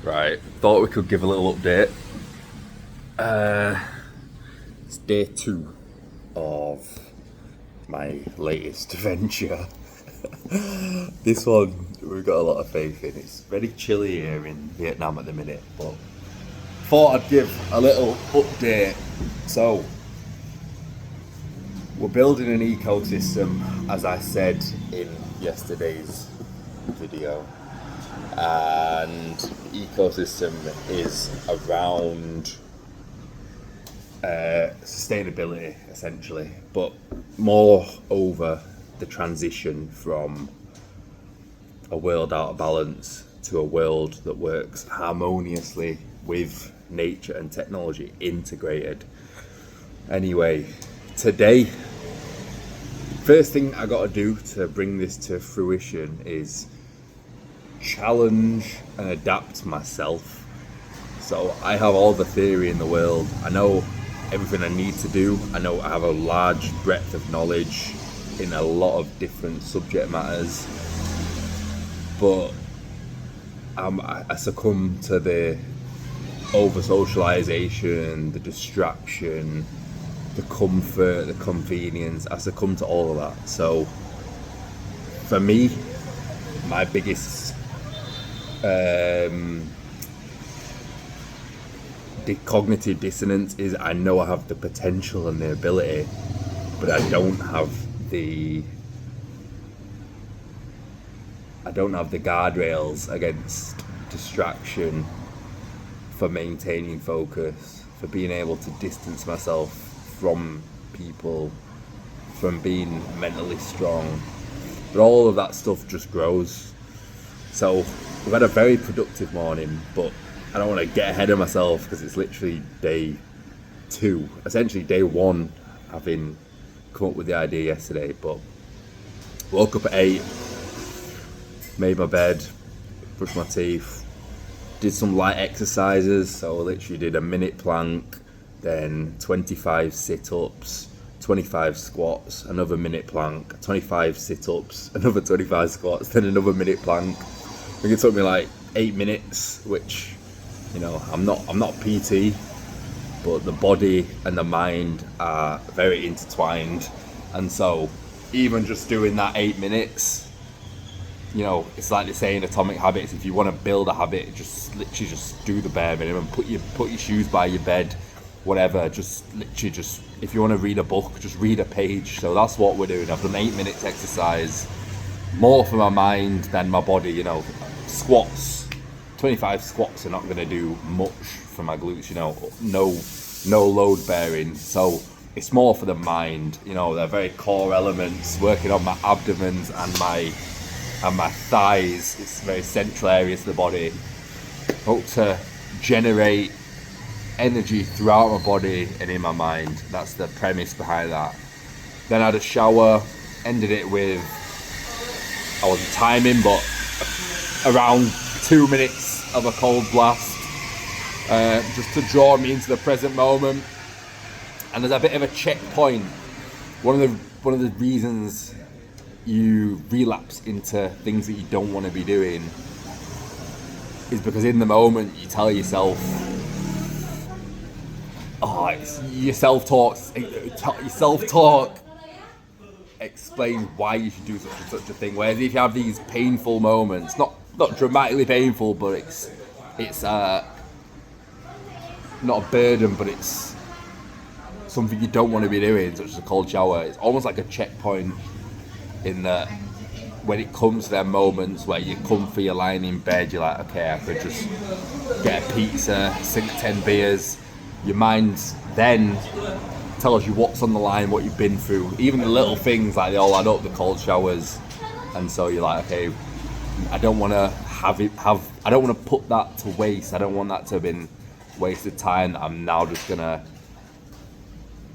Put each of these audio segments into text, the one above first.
Right, thought we could give a little update. It's day 2 of my latest venture. This one we've got a lot of faith in. It's very chilly here in Vietnam at the minute, but thought I'd give a little update. So, we're building an ecosystem, as I said in yesterday's video. And the ecosystem is around sustainability, essentially, but more over the transition from a world out of balance to a world that works harmoniously with nature and technology integrated. Anyway, today, first thing I got to do to bring this to fruition is challenge and adapt myself. So I have all the theory in the world. I know everything I need to do. I know I have a large breadth of knowledge in a lot of different subject matters, but I succumb to the over socialization, the distraction, the comfort, the convenience. I succumb to all of that. So for me, my biggest cognitive dissonance is I know I have the potential and the ability, but I don't have the guardrails against distraction, for maintaining focus, for being able to distance myself from people, from being mentally strong. But all of that stuff just grows. So we've had a very productive morning, but I don't want to get ahead of myself because it's literally day 2, essentially day 1, having come up with the idea yesterday. But woke up at 8, made my bed, brushed my teeth, did some light exercises. So I literally did a minute plank, then 25 sit-ups, 25 squats, another minute plank, 25 sit-ups, another 25 squats, then another minute plank. I think it took me like 8 minutes, which, you know, I'm not PT, but the body and the mind are very intertwined. And so even just doing that 8 minutes, you know, it's like they say in Atomic Habits, if you want to build a habit, just literally just do the bare minimum. Put your shoes by your bed, whatever, just literally just, if you want to read a book, just read a page. So that's what we're doing. I've done 8 minutes exercise, more for my mind than my body. You know, squats, 25 squats are not going to do much for my glutes, you know, no load bearing. So it's more for the mind, you know, they're very core elements, working on my abdomens and my thighs. It's very central areas of the body. Hope to generate energy throughout my body and in my mind. That's the premise behind that. Then I had a shower, ended it with, I wasn't timing, but around 2 minutes of a cold blast, just to draw me into the present moment. And there's a bit of a checkpoint. One of the reasons you relapse into things that you don't want to be doing is because in the moment you tell yourself, your self-talk explains why you should do such a thing. Whereas if you have these painful moments, not dramatically painful, but it's not a burden, but it's something you don't want to be doing, such as a cold shower. It's almost like a checkpoint in that when it comes to them moments where you're comfy, you're lying in bed, you're like, okay, I could just get a pizza, sink 10 beers. Your mind then tells you what's on the line, what you've been through. Even the little things, like they all add up, the cold showers. And so you're like, okay, I don't want to I don't want to put that to waste. I don't want that to have been wasted time that I'm now just gonna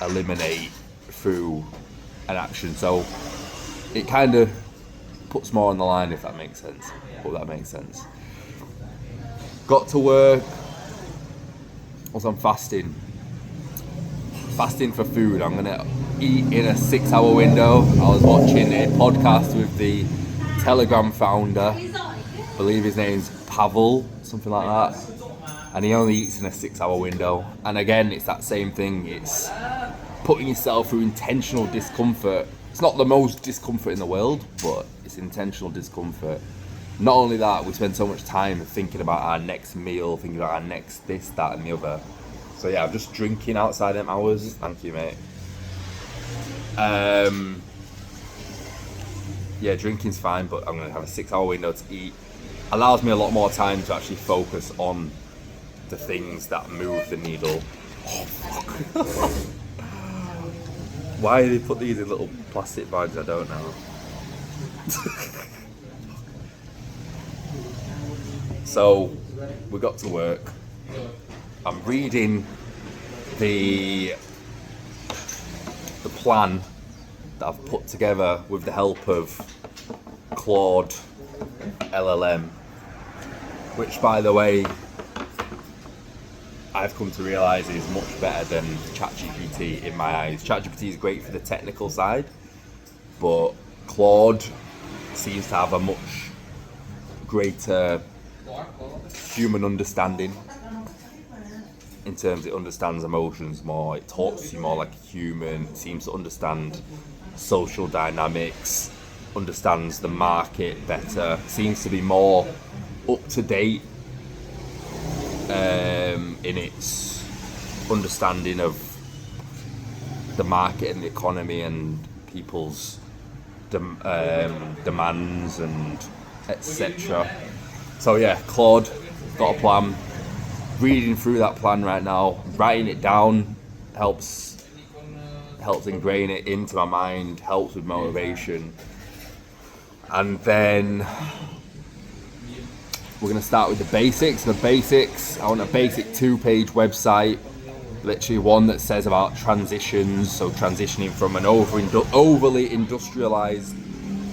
eliminate through an action. So it kind of puts more on the line, if that makes sense. Hope that makes sense. Got to work. Also, I'm fasting for food. I'm gonna eat in a 6-hour window. I was watching a podcast with the Telegram founder, I believe his name's Pavel, something like that, and he only eats in a 6-hour window. And again, it's that same thing. It's putting yourself through intentional discomfort. It's not the most discomfort in the world, but it's intentional discomfort. Not only that, we spend so much time thinking about our next meal, thinking about our next this, that, and the other. So yeah, I'm just drinking outside them hours. Thank you, mate. Yeah, drinking's fine, but I'm going to have a 6-hour window to eat. Allows me a lot more time to actually focus on the things that move the needle. Oh, fuck. Why do they put these in little plastic bags? I don't know. So, we got to work. I'm reading the plan that I've put together with the help of Claude LLM, which, by the way, I've come to realise is much better than ChatGPT in my eyes. ChatGPT is great for the technical side, but Claude seems to have a much greater human understanding. In terms, it understands emotions more, it talks to you more like a human, it seems to understand social dynamics, understands the market better, seems to be more up to date in its understanding of the market and the economy and people's demands and etc. So yeah, Claude, got a plan. Reading through that plan right now, writing it down helps ingrain it into my mind, helps with motivation. And then we're going to start with the basics. I want a basic 2-page website, literally one that says about transitions, so transitioning from an overly industrialized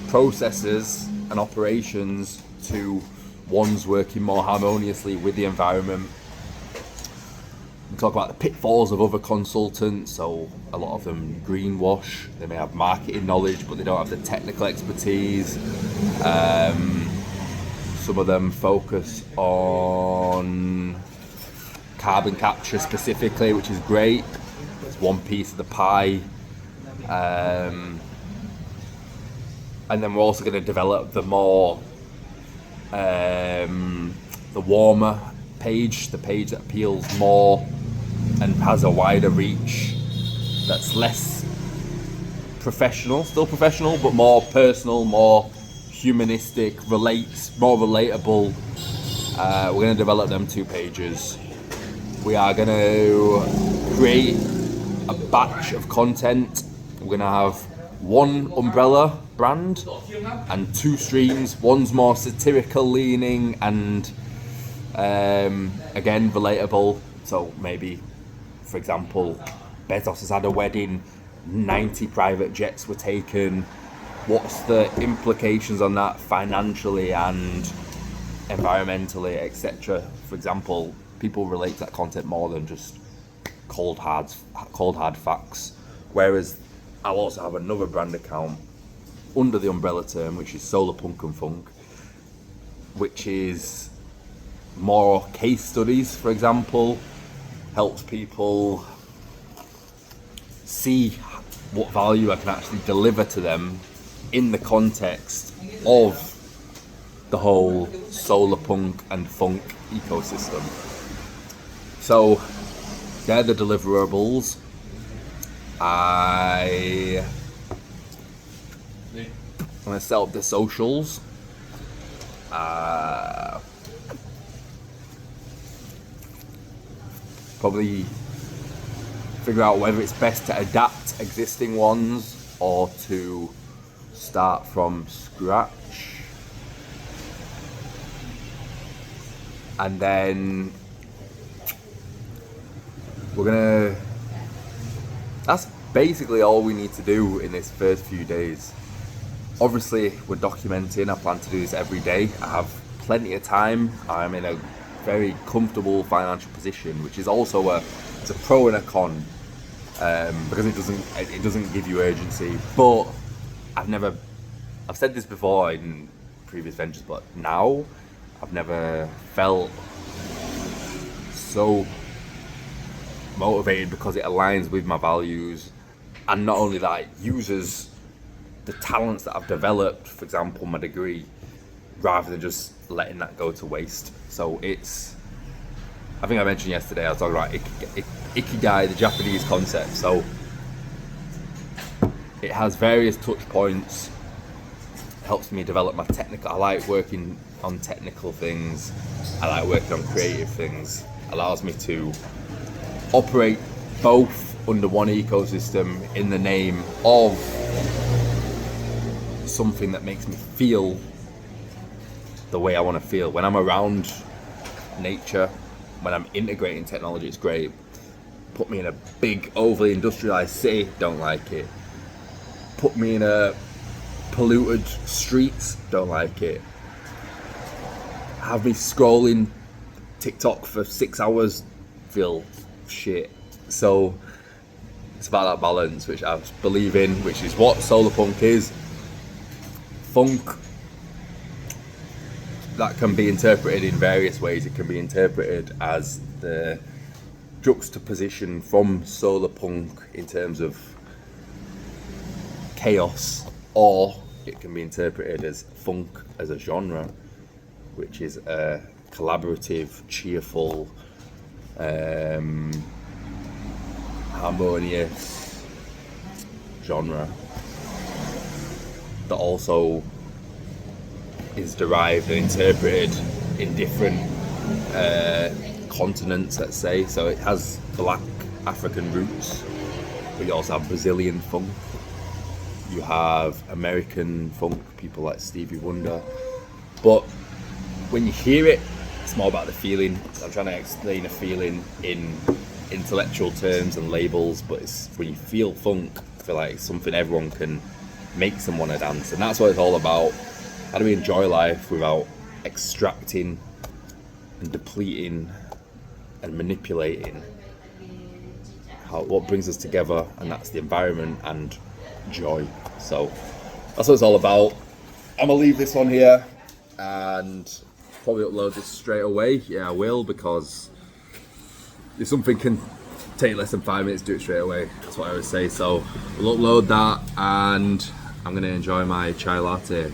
processes and operations to ones working more harmoniously with the environment. We talk about the pitfalls of other consultants, so a lot of them greenwash, they may have marketing knowledge but they don't have the technical expertise. Some of them focus on carbon capture specifically, which is great. It's one piece of the pie. And then we're also going to develop the more the warmer page, the page that appeals more and has a wider reach, that's less professional, still professional, but more personal, more humanistic, more relatable. We're going to develop them 2 pages. We are going to create a batch of content. We're going to have one umbrella brand and 2 streams. One's more satirical leaning and again relatable. So maybe, for example, Bezos has had a wedding, 90 private jets were taken. What's the implications on that financially and environmentally, etc. For example, people relate to that content more than just cold hard facts. Whereas I'll also have another brand account under the umbrella term, which is Solar Punk and Funk, which is more case studies, for example, helps people see what value I can actually deliver to them in the context of the whole solar punk and funk ecosystem. So they're the deliverables. I'm gonna set up the socials. Probably figure out whether it's best to adapt existing ones or to start from scratch. And then that's basically all we need to do in this first few days. Obviously, we're documenting. I plan to do this every day. I have plenty of time. I'm in a very comfortable financial position, which is also it's a pro and a con, because it doesn't give you urgency. But I've said this before in previous ventures, but now I've never felt so motivated because it aligns with my values, and not only that, it uses the talents that I've developed, for example my degree, rather than just letting that go to waste. So it's, I think I mentioned yesterday, I was talking about ikigai, the Japanese concept. So it has various touch points, helps me develop my technical, I like working on technical things, I like working on creative things, allows me to operate both under one ecosystem in the name of something that makes me feel the way I want to feel. When I'm around nature, when I'm integrating technology, it's great. Put me in a big overly industrialized city, don't like it. Put me in a polluted streets, don't like it. Have me scrolling TikTok for 6 hours, feel shit. So it's about that balance, which I believe in, which is what solar punk is. Funk, that can be interpreted in various ways. It can be interpreted as the juxtaposition from solar punk in terms of chaos, or it can be interpreted as funk as a genre, which is a collaborative, cheerful, harmonious genre that also is derived and interpreted in different continents, let's say. So it has black African roots, but you also have Brazilian funk, you have American funk, people like Stevie Wonder. But when you hear it, it's more about the feeling. I'm trying to explain a feeling in intellectual terms and labels, but it's when you feel funk, I feel like it's something everyone can make someone a dance, and that's what it's all about. How do we enjoy life without extracting and depleting and manipulating what brings us together, and that's the environment and joy. So that's what it's all about. I'm gonna leave this on here and probably upload this straight away. Yeah, I will, because if something can take less than 5 minutes, do it straight away. That's what I always say. So we'll upload that, and I'm gonna enjoy my chai latte.